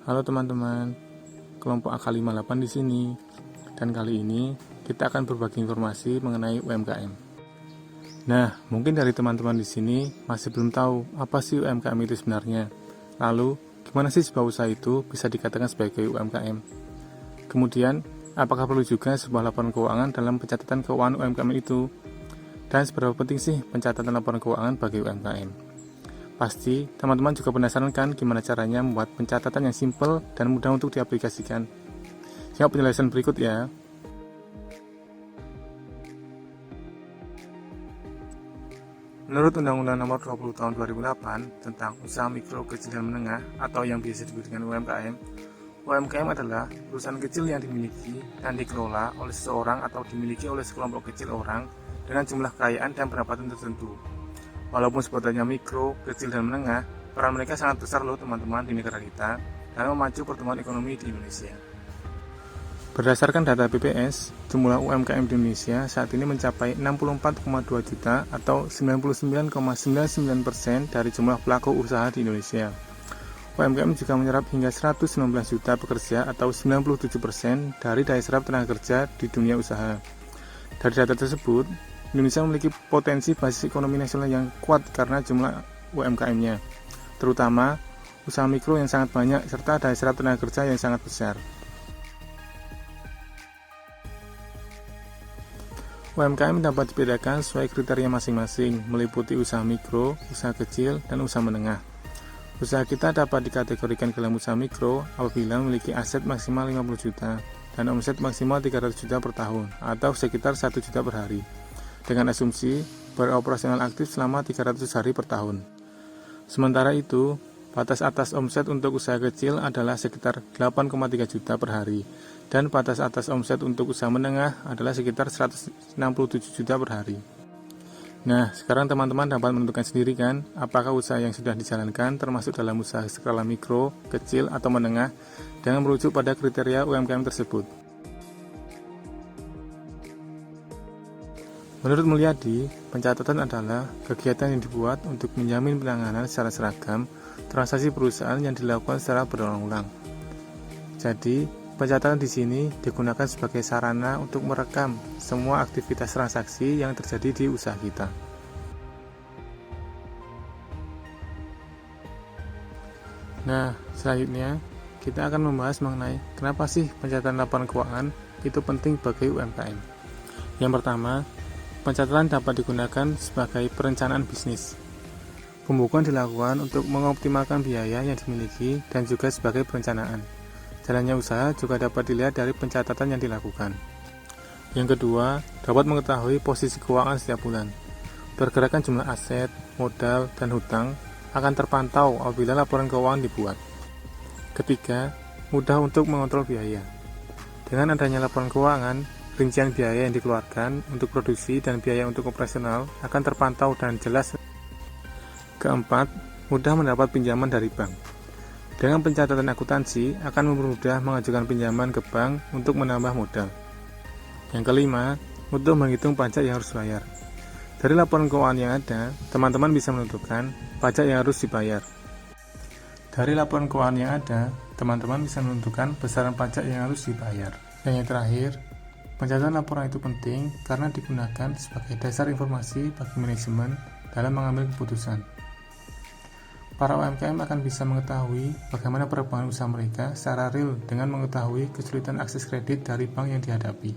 Halo teman-teman, kelompok AK58 di sini. Dan kali ini kita akan berbagi informasi mengenai UMKM. Nah, mungkin dari teman-teman di sini masih belum tahu apa sih UMKM itu sebenarnya. Lalu, gimana sih sebuah usaha itu bisa dikatakan sebagai UMKM? Kemudian, apakah perlu juga sebuah laporan keuangan dalam pencatatan keuangan UMKM itu? Dan seberapa penting sih pencatatan laporan keuangan bagi UMKM? Pasti teman-teman juga penasaran kan gimana caranya membuat pencatatan yang simple dan mudah untuk diaplikasikan. Simak penjelasan berikut ya. Menurut Undang-Undang Nomor 20 Tahun 2008 tentang Usaha Mikro, Kecil dan Menengah atau yang biasa disebut dengan UMKM, UMKM adalah perusahaan kecil yang dimiliki dan dikelola oleh seseorang atau dimiliki oleh sekelompok kecil orang dengan jumlah kekayaan dan pendapatan tertentu. Walaupun sebutannya mikro, kecil, dan menengah, peran mereka sangat besar loh teman-teman di negara kita dalam memacu pertumbuhan ekonomi di Indonesia. Berdasarkan data BPS, jumlah UMKM di Indonesia saat ini mencapai 64,2 juta atau 99,99% dari jumlah pelaku usaha di Indonesia. UMKM juga menyerap hingga 119 juta pekerja atau 97% dari daya serap tenaga kerja di dunia usaha. Dari data tersebut, Indonesia memiliki potensi basis ekonomi nasional yang kuat karena jumlah UMKM-nya, terutama usaha mikro yang sangat banyak serta daya serap tenaga kerja yang sangat besar. UMKM dapat dibedakan sesuai kriteria masing-masing, meliputi usaha mikro, usaha kecil, dan usaha menengah. Usaha kita dapat dikategorikan ke dalam usaha mikro apabila memiliki aset maksimal 50 juta dan omset maksimal 300 juta per tahun atau sekitar 1 juta per hari, dengan asumsi beroperasional aktif selama 300 hari per tahun. Sementara itu, batas atas omset untuk usaha kecil adalah sekitar 8,3 juta per hari, dan batas atas omset untuk usaha menengah adalah sekitar 167 juta per hari. Nah, sekarang teman-teman dapat menentukan sendiri kan, apakah usaha yang sudah dijalankan termasuk dalam usaha skala mikro, kecil, atau menengah, dengan merujuk pada kriteria UMKM tersebut. Menurut Mulyadi, pencatatan adalah kegiatan yang dibuat untuk menjamin penanganan secara seragam transaksi perusahaan yang dilakukan secara berulang-ulang. Jadi, pencatatan di sini digunakan sebagai sarana untuk merekam semua aktivitas transaksi yang terjadi di usaha kita. Nah, selanjutnya kita akan membahas mengenai kenapa sih pencatatan laporan keuangan itu penting bagi UMKM. Yang pertama, pencatatan dapat digunakan sebagai perencanaan bisnis. Pembukuan dilakukan untuk mengoptimalkan biaya yang dimiliki dan juga sebagai perencanaan. Jalannya usaha juga dapat dilihat dari pencatatan yang dilakukan. Yang kedua, dapat mengetahui posisi keuangan setiap bulan. Pergerakan jumlah aset, modal, dan hutang akan terpantau apabila laporan keuangan dibuat. Ketiga, mudah untuk mengontrol biaya. Dengan adanya laporan keuangan, rincian biaya yang dikeluarkan untuk produksi dan biaya untuk operasional akan terpantau dan jelas. Keempat, mudah mendapat pinjaman dari bank. Dengan pencatatan akuntansi akan mempermudah mengajukan pinjaman ke bank untuk menambah modal. Yang kelima, mudah menghitung pajak yang harus dibayar. Dari laporan keuangan yang ada, teman-teman bisa menentukan pajak yang harus dibayar. Dari laporan keuangan yang ada, teman-teman bisa menentukan besaran pajak yang harus dibayar. Dan yang terakhir, pencatatan laporan itu penting karena digunakan sebagai dasar informasi bagi manajemen dalam mengambil keputusan. Para UMKM akan bisa mengetahui bagaimana perkembangan usaha mereka secara real dengan mengetahui kesulitan akses kredit dari bank yang dihadapi.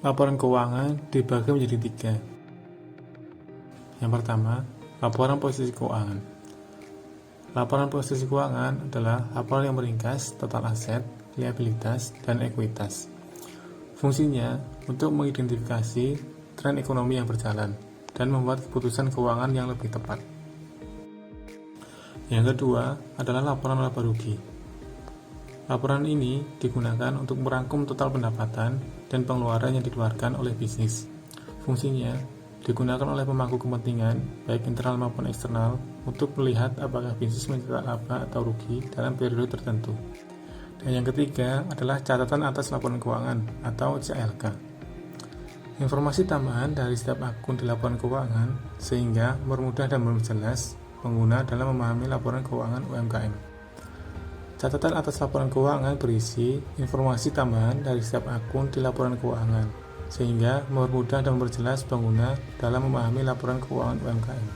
Laporan keuangan dibagi menjadi 3. Yang pertama, laporan posisi keuangan. Laporan posisi keuangan adalah laporan yang meringkas total aset, liabilitas, dan ekuitas. Fungsinya untuk mengidentifikasi tren ekonomi yang berjalan dan membuat keputusan keuangan yang lebih tepat. Yang kedua adalah laporan laba rugi. Laporan ini digunakan untuk merangkum total pendapatan dan pengeluaran yang dikeluarkan oleh bisnis. Fungsinya digunakan oleh pemangku kepentingan, baik internal maupun eksternal, untuk melihat apakah bisnis mencetak laba atau rugi dalam periode tertentu. Dan yang ketiga adalah catatan atas laporan keuangan atau CLK. Informasi tambahan dari setiap akun di laporan keuangan sehingga mempermudah dan memperjelas pengguna dalam memahami laporan keuangan UMKM. Catatan atas laporan keuangan berisi informasi tambahan dari setiap akun di laporan keuangan, sehingga mempermudah dan memperjelas pengguna dalam memahami laporan keuangan UMKM.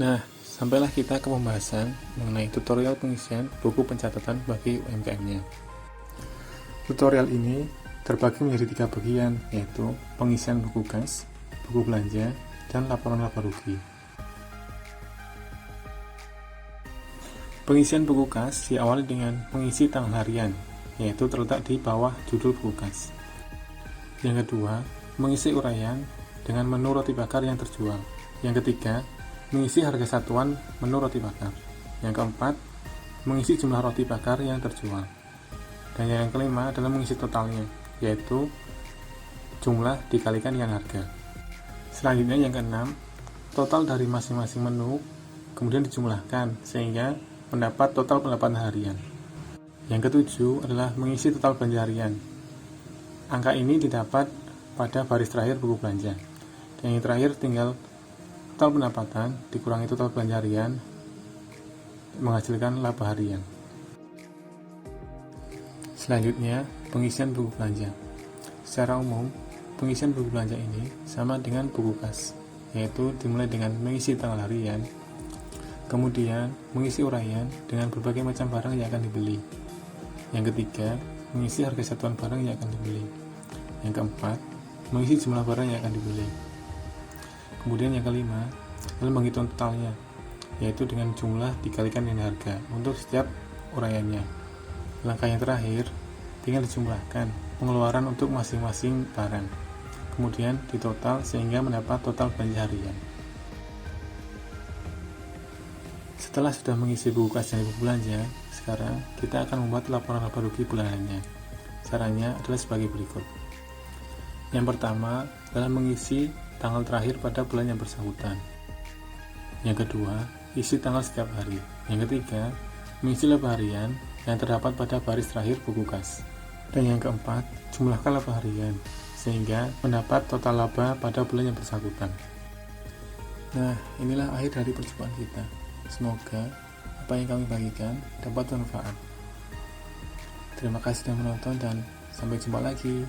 Nah, sampailah kita ke pembahasan mengenai tutorial pengisian buku pencatatan bagi UMKM-nya. Tutorial ini terbagi menjadi 3 bagian, yaitu pengisian buku kas, buku belanja, dan laporan laba rugi. Pengisian buku kas diawali dengan mengisi tanggal harian, yaitu terletak di bawah judul buku kas. Yang kedua, mengisi uraian dengan menu roti bakar yang terjual. Yang ketiga, mengisi harga satuan menu roti bakar. Yang keempat, mengisi jumlah roti bakar yang terjual. Dan yang kelima adalah mengisi totalnya, yaitu jumlah dikalikan dengan harga. Selanjutnya yang keenam, total dari masing-masing menu kemudian dijumlahkan sehingga mendapat total pendapatan harian. Yang ketujuh adalah mengisi total belanja harian. Angka ini didapat pada baris terakhir buku belanja. Dan yang terakhir tinggal total pendapatan dikurangi total belanja harian menghasilkan laba harian. Selanjutnya, pengisian buku belanja. Secara umum, pengisian buku belanja ini sama dengan buku kas, yaitu dimulai dengan mengisi tanggal harian, kemudian mengisi uraian dengan berbagai macam barang yang akan dibeli. Yang ketiga, mengisi harga satuan barang yang akan dibeli. Yang keempat, mengisi jumlah barang yang akan dibeli. Kemudian yang kelima, adalah menghitung totalnya, yaitu dengan jumlah dikalikan dengan harga untuk setiap uraiannya. Langkah yang terakhir, tinggal dijumlahkan pengeluaran untuk masing-masing barang, kemudian ditotal sehingga mendapat total belanja harian. Setelah sudah mengisi buku kas dan buku belanja, sekarang kita akan membuat laporan laba rugi bulanannya. Caranya adalah sebagai berikut. Yang pertama adalah mengisi tanggal terakhir pada bulan yang bersangkutan. Yang kedua, isi tanggal setiap hari. Yang ketiga, mengisi laba harian yang terdapat pada baris terakhir buku kas. Dan yang keempat, jumlahkan laba harian sehingga mendapat total laba pada bulan yang bersangkutan. Nah, inilah akhir dari percobaan kita. Semoga apa yang kami bagikan dapat bermanfaat. Terima kasih sudah menonton dan sampai jumpa lagi.